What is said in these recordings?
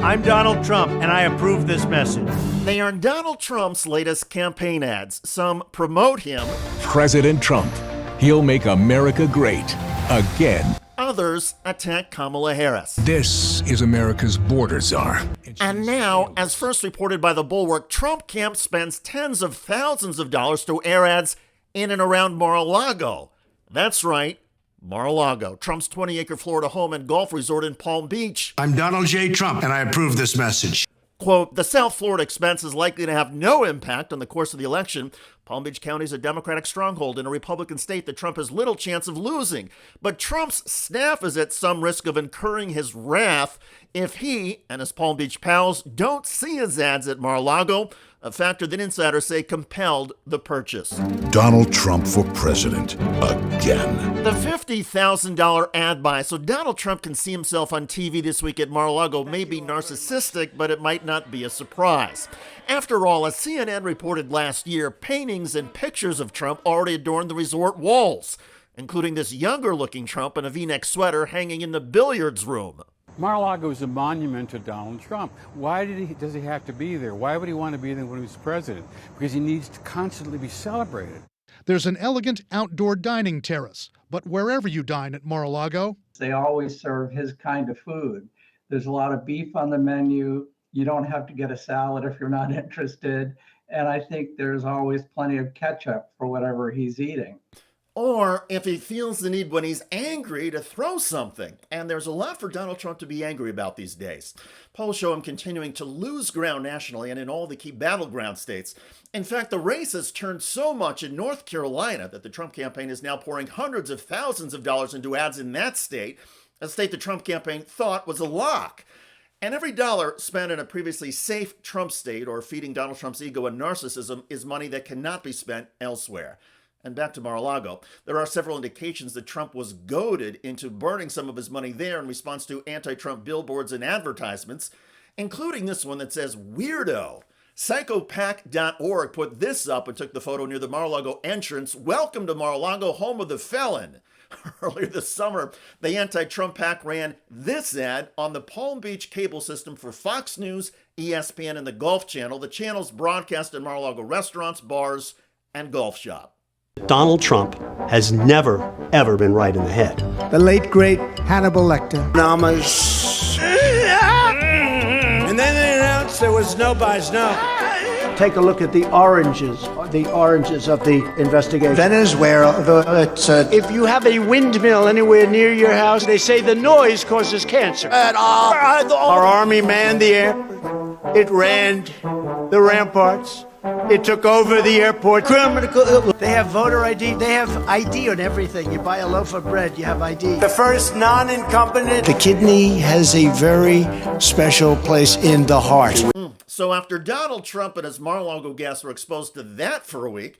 I'm Donald Trump, and I approve this message. They are Donald Trump's latest campaign ads. Some promote him. President Trump. He'll make America great again. Others attack Kamala Harris. This is America's border czar. And now, as first reported by The Bulwark, Trump camp spends tens of thousands of dollars to air ads in and around Mar-a-Lago. That's right, Mar-a-Lago, Trump's 20-acre Florida home and golf resort in Palm Beach. I'm Donald J. Trump, and I approve this message. Quote, the South Florida expense is likely to have no impact on the course of the election. Palm Beach County is a Democratic stronghold in a Republican state that Trump has little chance of losing. But Trump's staff is at some risk of incurring his wrath if he and his Palm Beach pals don't see his ads at Mar-a-Lago, a factor that insiders say compelled the purchase. Donald Trump for president again. The $50,000 ad buy so Donald Trump can see himself on TV this week at Mar-a-Lago may be narcissistic, but it might not be a surprise. After all, as CNN reported last year, paintings and pictures of Trump already adorn the resort walls, including this younger-looking Trump in a V-neck sweater hanging in the billiards room. Mar-a-Lago is a monument to Donald Trump. Why does he have to be there? Why would he want to be there when he was president? Because he needs to constantly be celebrated. There's an elegant outdoor dining terrace, but wherever you dine at Mar-a-Lago, they always serve his kind of food. There's a lot of beef on the menu. You don't have to get a salad if you're not interested. And I think there's always plenty of ketchup for whatever he's eating. Or if he feels the need when he's angry to throw something. And there's a lot for Donald Trump to be angry about these days. Polls show him continuing to lose ground nationally and in all the key battleground states. In fact, the race has turned so much in North Carolina that the Trump campaign is now pouring hundreds of thousands of dollars into ads in that state, a state the Trump campaign thought was a lock. And every dollar spent in a previously safe Trump state or feeding Donald Trump's ego and narcissism is money that cannot be spent elsewhere. And back to Mar-a-Lago, there are several indications that Trump was goaded into burning some of his money there in response to anti-Trump billboards and advertisements, including this one that says, weirdo. Psychopac.org put this up and took the photo near the Mar-a-Lago entrance. Welcome to Mar-a-Lago, home of the felon. Earlier this summer, the anti-Trump PAC ran this ad on the Palm Beach cable system for Fox News, ESPN, and the Golf Channel. The channels broadcast in Mar-a-Lago restaurants, bars, and golf shop. Donald Trump has never, ever been right in the head. The late, great Hannibal Lecter. And then they announced there was no buys, no. Take a look at the oranges of the investigation. Venezuela, if you have a windmill anywhere near your house, they say the noise causes cancer. Our army manned the air. It ran the ramparts. It took over the airport. They have voter ID. They have ID on everything. You buy a loaf of bread, you have ID. The first non-incumbent. The kidney has a very special place in the heart. So after Donald Trump and his Mar-a-Lago guests were exposed to that for a week,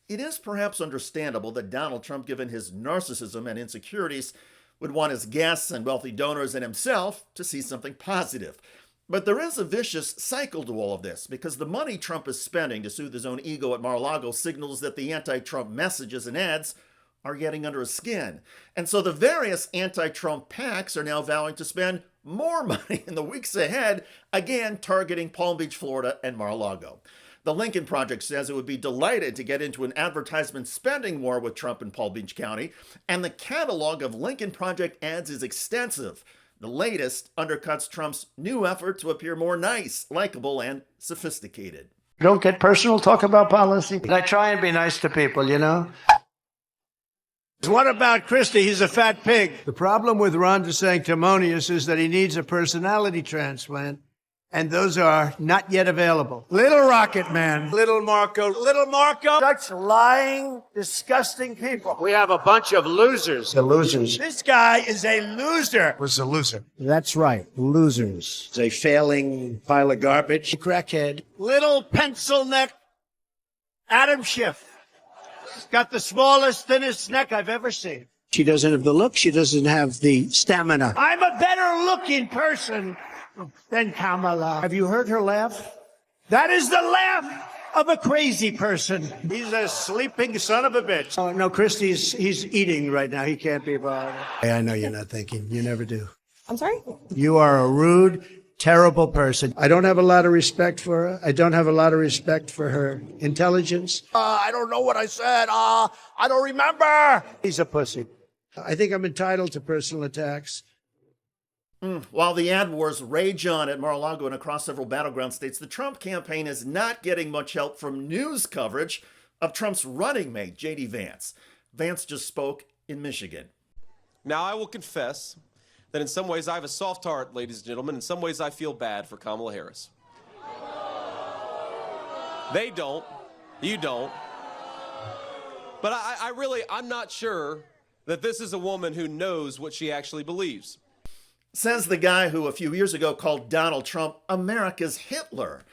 it is perhaps understandable that Donald Trump, given his narcissism and insecurities, would want his guests and wealthy donors and himself to see something positive. But there is a vicious cycle to all of this, because the money Trump is spending to soothe his own ego at Mar-a-Lago signals that the anti-Trump messages and ads are getting under his skin. And so the various anti-Trump PACs are now vowing to spend more money in the weeks ahead, again targeting Palm Beach, Florida, and Mar-a-Lago. The Lincoln Project says it would be delighted to get into an advertisement spending war with Trump in Palm Beach County, and the catalog of Lincoln Project ads is extensive. The latest undercuts Trump's new effort to appear more nice, likable, and sophisticated. Don't get personal, talk about policy. I try and be nice to people, you know? What about Christie? He's a fat pig. The problem with Ron DeSanctimonious is that he needs a personality transplant, and those are not yet available. Little Rocket Man. Little Marco. Such lying, disgusting people. We have a bunch of losers. The losers. This guy is a loser. Was a loser. That's right, losers. It's a failing pile of garbage. Crackhead. Little pencil neck Adam Schiff. He's got the smallest, thinnest neck I've ever seen. She doesn't have the look. She doesn't have the stamina. I'm a better looking person than Kamala. Have you heard her laugh? That is the laugh of a crazy person. He's a sleeping son of a bitch. Oh, no, Christie's, he's eating right now. He can't be bothered. Hey, I know you're not thinking. You never do. I'm sorry? You are a rude, terrible person. I don't have a lot of respect for her. I don't have a lot of respect for her intelligence. I don't know what I said. I don't remember. He's a pussy. I think I'm entitled to personal attacks. While the ad wars rage on at Mar-a-Lago and across several battleground states, the Trump campaign is not getting much help from news coverage of Trump's running mate, J.D. Vance. Vance just spoke in Michigan. Now, I will confess that in some ways I have a soft heart, ladies and gentlemen. In some ways I feel bad for Kamala Harris. They don't. You don't. But I'm not sure that this is a woman who knows what she actually believes. Says the guy who a few years ago called Donald Trump America's Hitler.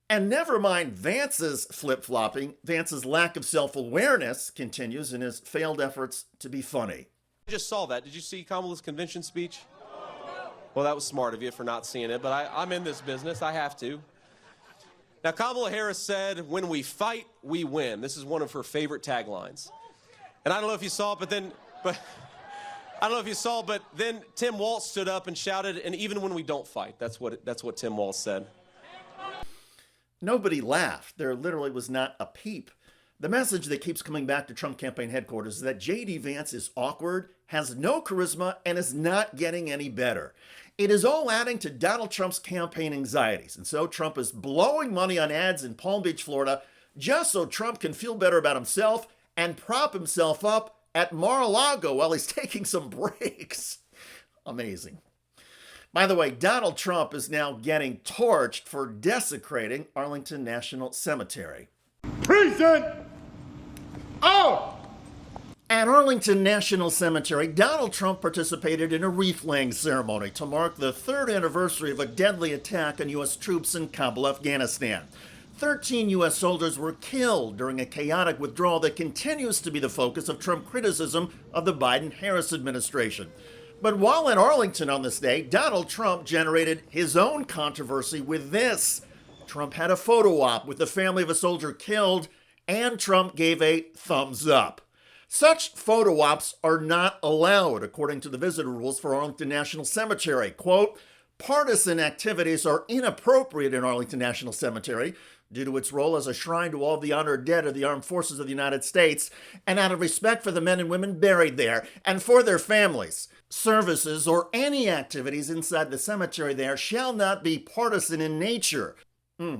And never mind Vance's flip-flopping, Vance's lack of self-awareness continues in his failed efforts to be funny. I just saw that. Did you see Kamala's convention speech? Well, that was smart of you for not seeing it, but I'm in this business. I have to. Now, Kamala Harris said, "When we fight, we win." This is one of her favorite taglines. And I don't know if you saw it, but then Tim Walz stood up and shouted, "And even when we don't fight." That's what Tim Walz said. Nobody laughed. There literally was not a peep. The message that keeps coming back to Trump campaign headquarters is that J.D. Vance is awkward, has no charisma, and is not getting any better. It is all adding to Donald Trump's campaign anxieties. And so Trump is blowing money on ads in Palm Beach, Florida, just so Trump can feel better about himself and prop himself up at Mar-a-Lago while he's taking some breaks. Amazing. By the way, Donald Trump is now getting torched for desecrating Arlington National Cemetery. Present. Oh! At Arlington National Cemetery, Donald Trump participated in a wreath-laying ceremony to mark the 3rd anniversary of a deadly attack on U.S. troops in Kabul, Afghanistan. 13 U.S. soldiers were killed during a chaotic withdrawal that continues to be the focus of Trump criticism of the Biden-Harris administration. But while in Arlington on this day, Donald Trump generated his own controversy with this. Trump had a photo op with the family of a soldier killed, and Trump gave a thumbs up. Such photo ops are not allowed, according to the visitor rules for Arlington National Cemetery. Quote, partisan activities are inappropriate in Arlington National Cemetery due to its role as a shrine to all the honored dead of the armed forces of the United States and out of respect for the men and women buried there and for their families. Services or any activities inside the cemetery there shall not be partisan in nature.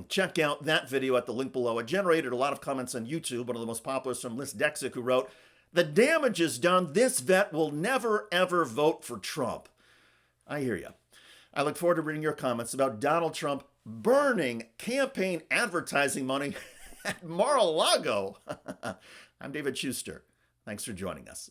Check out that video at the link below. It generated a lot of comments on YouTube. One of the most popular is from Liz Dexick, who wrote, "The damage is done. This vet will never, ever vote for Trump." I hear you. I look forward to reading your comments about Donald Trump burning campaign advertising money at Mar-a-Lago. I'm David Shuster. Thanks for joining us.